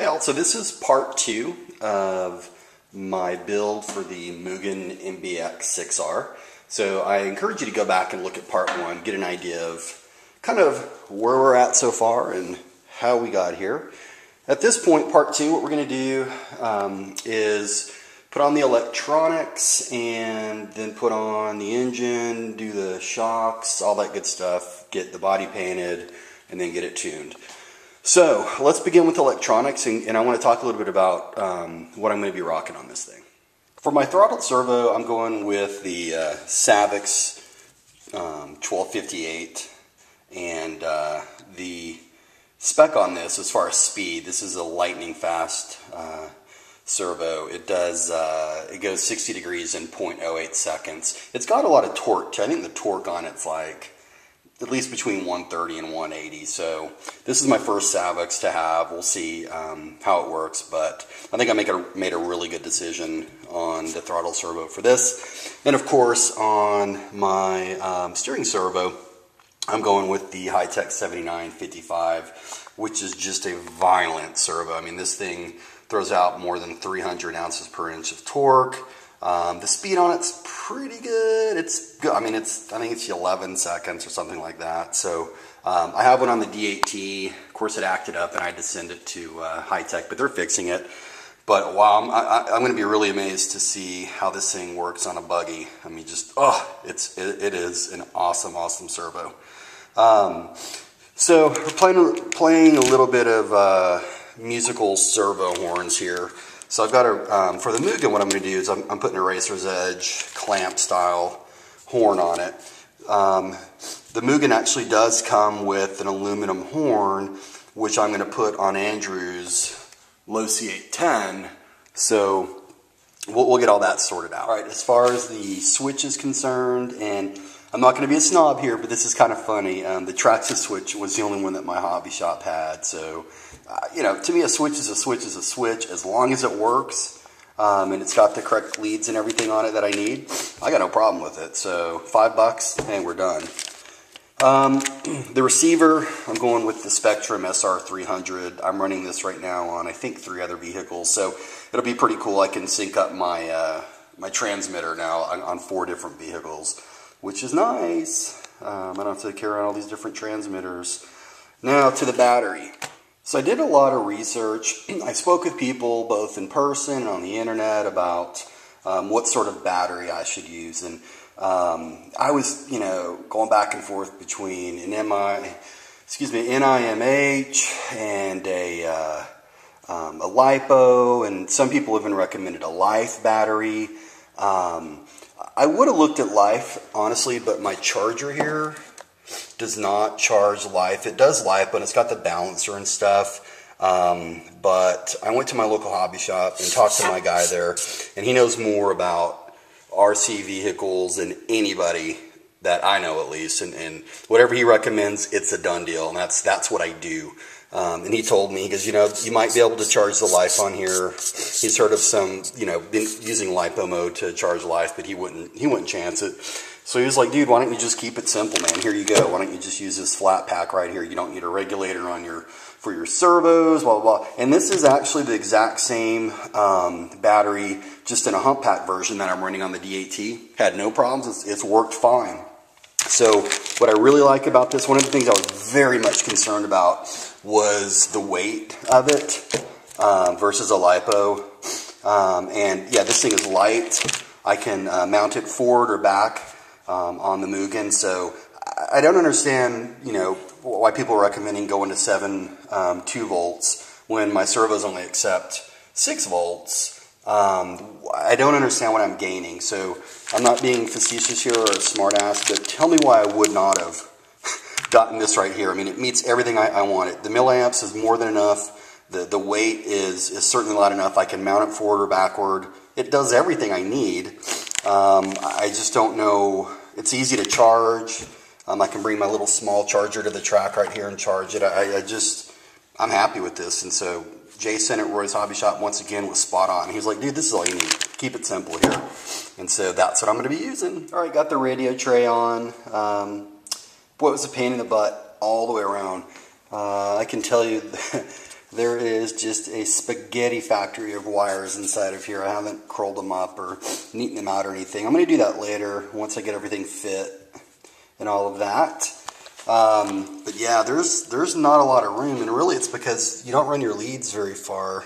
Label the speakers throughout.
Speaker 1: Hey all, so this is part 2 of my build for the Mugen MBX6R. So I encourage you to go back and look at part 1, get an idea of kind of where we're at so far and how we got here. At this point, part 2, what we're going to do is put on the electronics and then put on the engine, do the shocks, all that good stuff, get the body painted, and then get it tuned. So let's begin with electronics, and I want to talk a little bit about what I'm going to be rocking on this thing. For my throttled servo, I'm going with the Savix 1258, and the spec on this, as far as speed, this is a lightning fast servo. It goes 60 degrees in 0.08 seconds. It's got a lot of torque. I think the torque on it's like at least between 130 and 180. So this is my first Savix to have. We'll see how it works, but I think I made a really good decision on the throttle servo for this. And of course, on my steering servo, I'm going with the Hi-Tech 7955, which is just a violent servo. I mean, this thing throws out more than 300 ounces per inch of torque. The speed on it's pretty good. It's good. I mean, I think it's 11 seconds or something like that. So I have one on the D8T. Of course, it acted up, and I had to send it to Hi-Tech, but they're fixing it. But wow, I'm going to be really amazed to see how this thing works on a buggy. I mean, just it is an awesome servo. So we're playing a little bit of musical servo horns here. So I've got for the Mugen, what I'm going to do is I'm putting a racer's edge clamp style horn on it. The Mugen actually does come with an aluminum horn, which I'm going to put on Andrew's low C810. So we'll get all that sorted out. All right, as far as the switch is concerned, and I'm not going to be a snob here, but this is kind of funny. The Traxxas switch was the only one that my hobby shop had. So, you know, to me, a switch is a switch is a switch as long as it works and it's got the correct leads and everything on it that I need. I got no problem with it. So $5 and we're done. The receiver, I'm going with the Spectrum SR300. I'm running this right now on, I think, 3 other vehicles. So it'll be pretty cool. I can sync up my my transmitter now on 4 different vehicles, which is nice. I don't have to carry around all these different transmitters. Now to the battery. So I did a lot of research. I spoke with people both in person and on the internet about what sort of battery I should use. And I was, you know, going back and forth between an NIMH and a LiPo, and some people even recommended a Life battery. I would have looked at Life, honestly, but my charger here does not charge Life. It does Life, but it's got the balancer and stuff. But I went to my local hobby shop and talked to my guy there, and he knows more about RC vehicles than anybody that I know, at least. And whatever he recommends, it's a done deal, and that's what I do. And he told me, he goes, you know, you might be able to charge the Life on here. He's heard of some, you know, been using LiPo mode to charge Life, but he wouldn't chance it. So he was like, dude, why don't you just keep it simple, man? Here you go. Why don't you just use this flat pack right here? You don't need a regulator on for your servos, blah, blah, blah. And this is actually the exact same battery, just in a hump pack version that I'm running on the D8T. Had no problems. It's worked fine. So what I really like about this, one of the things I was very much concerned about was the weight of it versus a LiPo. And yeah, this thing is light. I can mount it forward or back on the Mugen. So I don't understand, you know, why people are recommending going to 2 volts when my servos only accept 6 volts. I don't understand what I'm gaining. So I'm not being facetious here or a smart ass, but tell me why I would not have gotten this right here. I mean, it meets everything I wanted. The milliamps is more than enough. The weight is certainly not enough. I can mount it forward or backward. It does everything I need. I just don't know. It's easy to charge. I can bring my little small charger to the track right here and charge it. I'm happy with this. And so Jason at Roy's Hobby Shop, once again, was spot on. He was like, dude, this is all you need. Keep it simple here. And so that's what I'm going to be using. All right, got the radio tray on. Boy, it was a pain in the butt all the way around. I can tell you there is just a spaghetti factory of wires inside of here. I haven't curled them up or neatened them out or anything. I'm going to do that later once I get everything fit and all of that. But yeah, there's not a lot of room, and really it's because you don't run your leads very far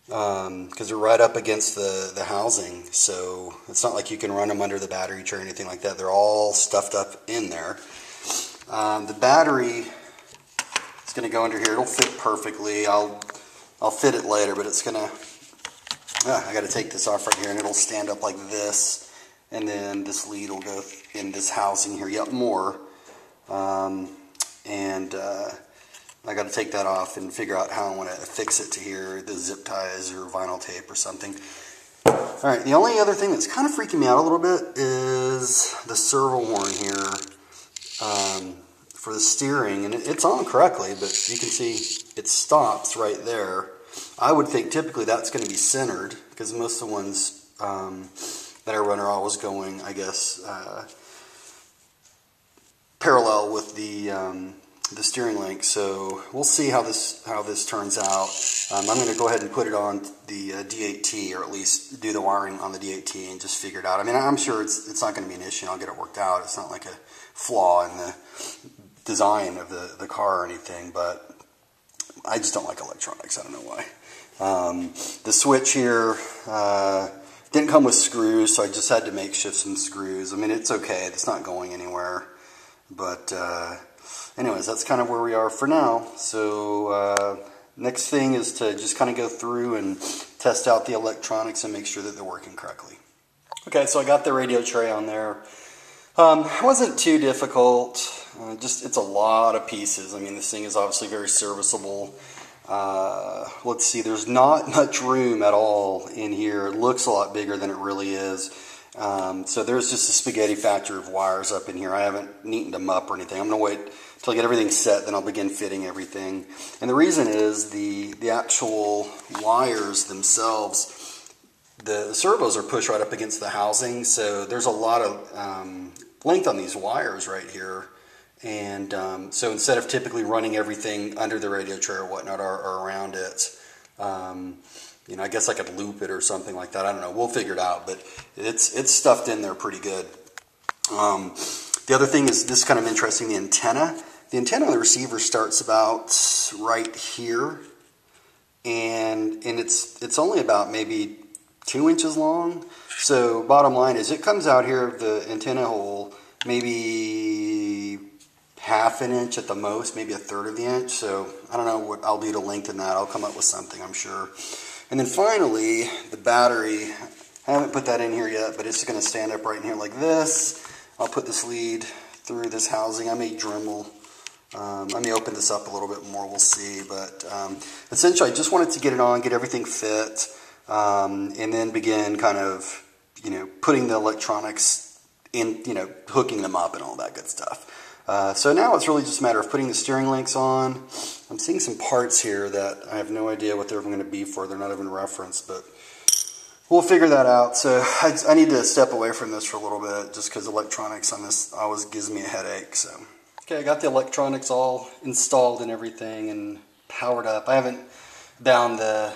Speaker 1: because they're right up against the housing. So it's not like you can run them under the battery tray or anything like that. They're all stuffed up in there. The battery is going to go under here. It'll fit perfectly. I'll fit it later, but it's going to, I got to take this off right here, and it'll stand up like this, and then this lead will go in this housing here yet more. I got to take that off and figure out how I want to fix it to here, the zip ties or vinyl tape or something. All right, the only other thing that's kind of freaking me out a little bit is the servo horn here for the steering, and it's on correctly, but you can see it stops right there. I would think typically that's going to be centered because most of the ones that I run are always going, I guess, parallel with the steering link. So we'll see how this turns out. I'm going to go ahead and put it on the D8T, or at least do the wiring on the D8T and just figure it out. I mean, I'm sure it's not going to be an issue. I'll get it worked out. It's not like a flaw in the design of the car or anything, but I just don't like electronics. I don't know why. The switch here didn't come with screws, so I just had to makeshift some screws. I mean, it's okay. It's not going anywhere. But anyways, that's kind of where we are for now. So next thing is to just kind of go through and test out the electronics and make sure that they're working correctly. Okay, so I got the radio tray on there. It wasn't too difficult. Just it's a lot of pieces. I mean, this thing is obviously very serviceable. Let's see, there's not much room at all in here. It looks a lot bigger than it really is. So there's just a spaghetti factory of wires up in here. I haven't neatened them up or anything. I'm going to wait till I get everything set, then I'll begin fitting everything. And the reason is the actual wires themselves, the servos are pushed right up against the housing, so there's a lot of length on these wires right here. And so instead of typically running everything under the radio tray or whatnot or around it, you know, I guess I could loop it or something like that. I don't know. We'll figure it out, but it's stuffed in there pretty good. The other thing is, this is kind of interesting, the antenna. The antenna on the receiver starts about right here, and it's only about maybe 2 inches long. So bottom line is, it comes out here of the antenna hole maybe half an inch at the most, maybe 1/3 of the inch. So I don't know what I'll do to lengthen that. I'll come up with something, I'm sure. And then finally, the battery. I haven't put that in here yet, but it's going to stand up right in here like this. I'll put this lead through this housing. I may Dremel. I may open this up a little bit more. We'll see. But essentially, I just wanted to get it on, get everything fit, and then begin kind of, you know, putting the electronics in, you know, hooking them up and all that good stuff. So now it's really just a matter of putting the steering links on. I'm seeing some parts here that I have no idea what they're going to be for. They're not even referenced, but we'll figure that out. So I need to step away from this for a little bit just because electronics on this always gives me a headache. So okay, I got the electronics all installed and everything and powered up. I haven't bound the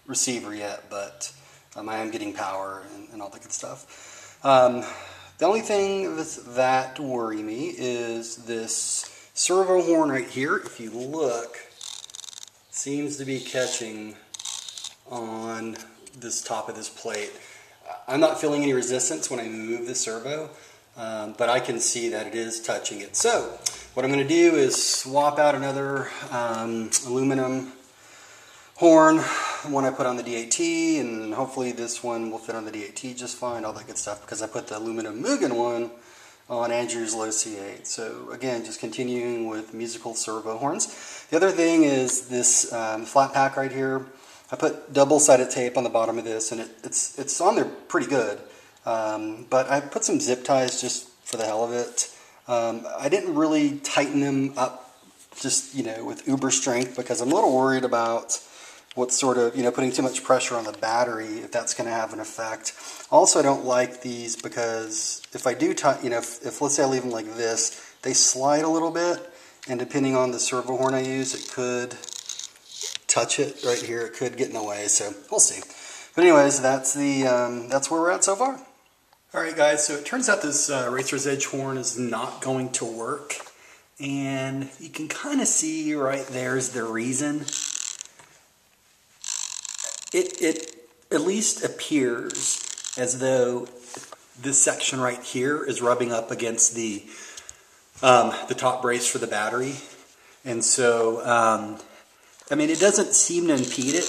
Speaker 1: receiver yet, but I am getting power and all that good stuff. The only thing that worry me is this servo horn right here. If you look, seems to be catching on this top of this plate. I'm not feeling any resistance when I move the servo, but I can see that it is touching it. So what I'm going to do is swap out another aluminum horn, the one I put on the D8T, and hopefully this one will fit on the D8T just fine, all that good stuff, because I put the aluminum Mugen one on Andrew's low C8. So again, just continuing with musical servo horns. The other thing is this flat pack right here. I put double-sided tape on the bottom of this, and it's on there pretty good. But I put some zip ties just for the hell of it. I didn't really tighten them up just, you know, with uber strength, because I'm a little worried about what sort of, you know, putting too much pressure on the battery, if that's going to have an effect. Also, I don't like these because if I do, you know, if let's say I leave them like this, they slide a little bit, and depending on the servo horn I use, it could touch it right here, it could get in the way, so we'll see. But anyways, that's where we're at so far. Alright guys, so it turns out this Racer's Edge horn is not going to work. And you can kind of see right there's the reason. It at least appears as though this section right here is rubbing up against the top brace for the battery. And so, I mean, it doesn't seem to impede it,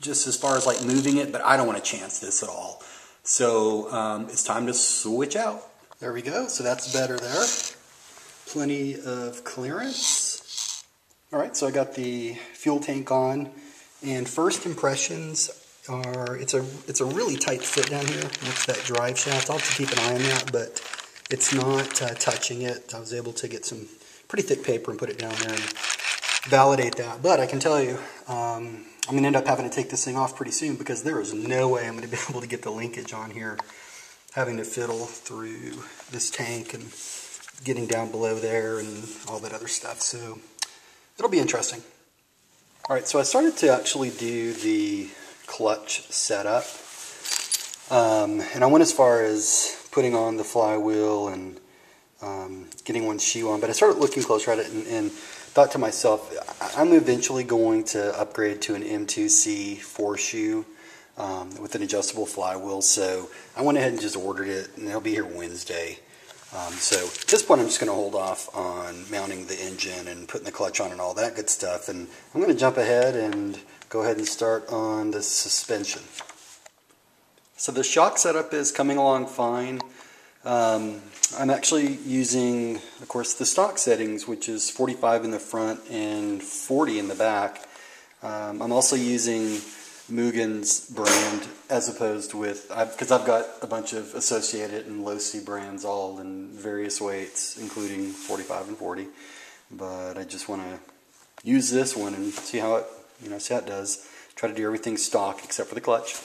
Speaker 1: just as far as like moving it, but I don't want to chance this at all. So it's time to switch out. There we go, so that's better there. Plenty of clearance. All right, so I got the fuel tank on, and first impressions are it's a really tight fit down here. That's that drive shaft. I'll have to keep an eye on that, but it's not touching it. I was able to get some pretty thick paper and put it down there and validate that. But I can tell you, I'm going to end up having to take this thing off pretty soon because there is no way I'm going to be able to get the linkage on here, having to fiddle through this tank and getting down below there and all that other stuff. So it'll be interesting. All right, so I started to actually do the clutch setup. And I went as far as putting on the flywheel and getting one shoe on, but I started looking closer at it and thought to myself, I'm eventually going to upgrade to an M2C 4-shoe with an adjustable flywheel, so I went ahead and just ordered it, and it'll be here Wednesday. So at this point I'm just going to hold off on mounting the engine and putting the clutch on and all that good stuff, and I'm going to jump ahead and go ahead and start on the suspension. So the shock setup is coming along fine. I'm actually using, of course, the stock settings, which is 45 in the front and 40 in the back. I'm also using Mugen's brand as opposed with, because I've got a bunch of Associated and Low C brands all in various weights, including 45 and 40. But I just want to use this one and see how it, see how it does. Try to do everything stock except for the clutch.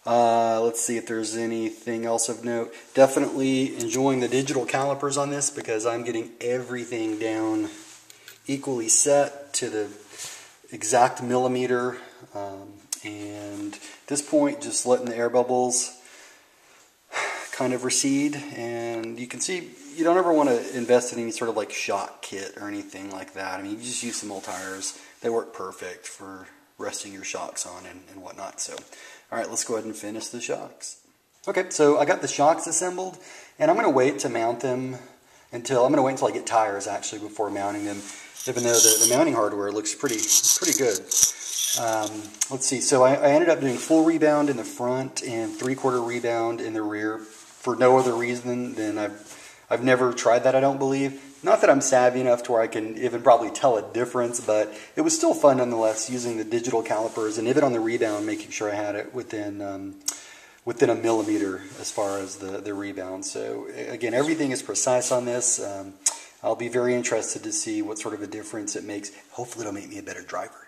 Speaker 1: Let's see if there's anything else of note. Definitely enjoying the digital calipers on this because I'm getting everything down equally set to the exact millimeter. And at this point, just letting the air bubbles kind of recede. And you can see you don't ever want to invest in any sort of like shock kit or anything like that. I mean, you just use some old tires. They work perfect for resting your shocks on and whatnot. So, all right, let's go ahead and finish the shocks. Okay, so I got the shocks assembled, and I'm going to wait to mount them until I get tires actually before mounting them. Even though the mounting hardware looks pretty good. Let's see. So I ended up doing full rebound in the front and 3/4 rebound in the rear for no other reason than I've never tried that. I don't believe. Not that I'm savvy enough to where I can even probably tell a difference, but it was still fun nonetheless using the digital calipers and even on the rebound, making sure I had it within a millimeter as far as the rebound. So again, everything is precise on this. I'll be very interested to see what sort of a difference it makes. Hopefully it'll make me a better driver.